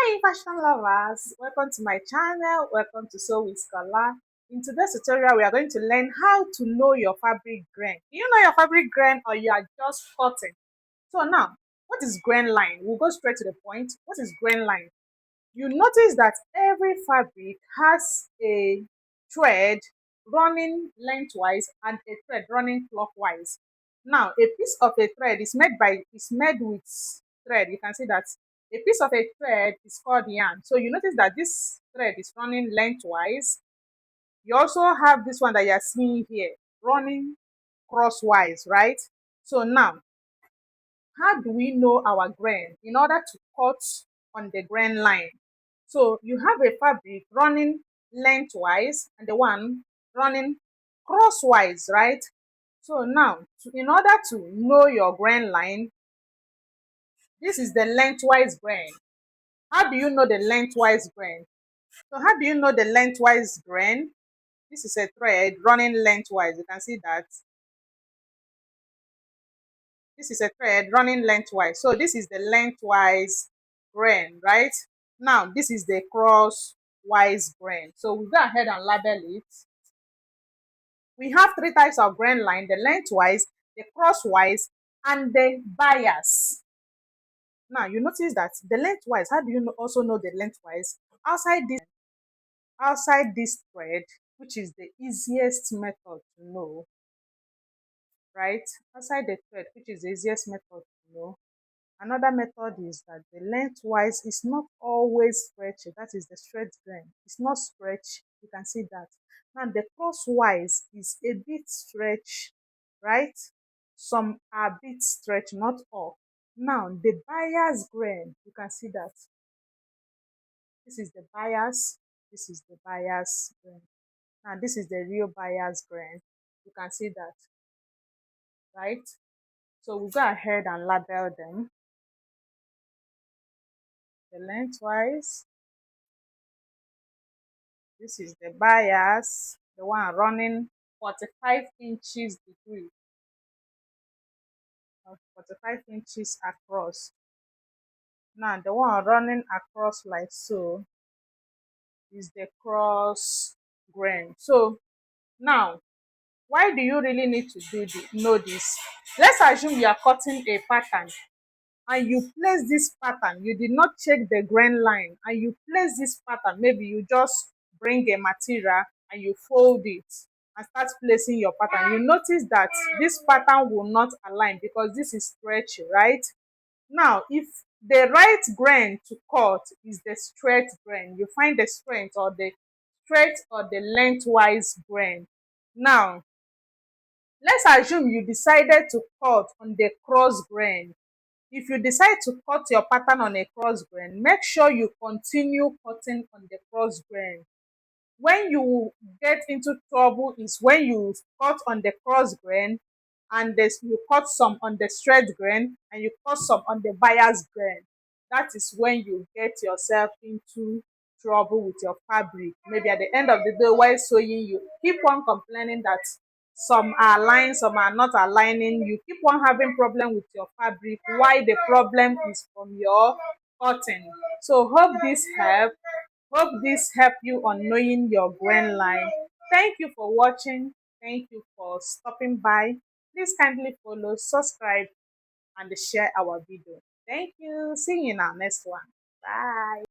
Hi fashion lovers, welcome to my channel, welcome to Sew with Scholar. In today's tutorial we are going to learn how to know your fabric grain. Do you know your fabric grain or you are just cutting? So now, what is grain line? We'll go straight to the point. What is grain line? You notice that every fabric has a thread running lengthwise and a thread running clockwise. Now a piece of a thread is made with thread. You can see that a piece of a thread is called yarn. So you notice that this thread is running lengthwise. You also have this one that you are seeing here running crosswise, right? So now, how do we know our grain in order to cut on the grain line? So you have a fabric running lengthwise and the one running crosswise, right? So now, in order to know your grain line, this is the lengthwise grain. How do you know the lengthwise grain? So how do you know the lengthwise grain? This is a thread running lengthwise. You can see that this is a thread running lengthwise. So this is the lengthwise grain, right? Now this is the crosswise grain. So we go ahead and label it. We have three types of grain line: the lengthwise, the crosswise, and the bias. Now you notice that the lengthwise, how do you also know the lengthwise? Outside this thread, which is the easiest method to know, right? Outside the thread, which is the easiest method to know. Another method is that the lengthwise is not always stretchy. That is the straight grain. It's not stretched. You can see that. Now the crosswise is a bit stretched, right? Some are a bit stretched, not all. Now the bias grain, you can see that. This is the bias. This is the bias grain. Now this is the real bias grain. You can see that, right? So we'll go ahead and label them. The lengthwise, this is the bias, the one running 45 inches degree, 45 inches across. Now the one running across like so is the cross grain. So now, why do you really need to know this? Let's assume you are cutting a pattern and you place this pattern, you did not check the grain line, and you place this pattern, maybe you just bring a material and you fold it and start placing your pattern. You notice that this pattern will not align because this is stretchy, right? Now if the right grain to cut is the straight grain, you find the strength or the straight or the lengthwise grain. Now let's assume you decided to cut on the cross grain. If you decide to cut your pattern on a cross grain, make sure you continue cutting on the cross grain. When you get into trouble is when you cut on the cross grain and you cut some on the straight grain and you cut some on the bias grain. That is when you get yourself into trouble with your fabric. Maybe at the end of the day while sewing, you keep on complaining that some are aligning, some are not aligning. You keep on having problem with your fabric. Why? The problem is from your cutting. So hope this help you on knowing your grain line. Thank you for watching. Thank you for stopping by. Please kindly follow, subscribe, and share our video. Thank you. See you in our next one. Bye.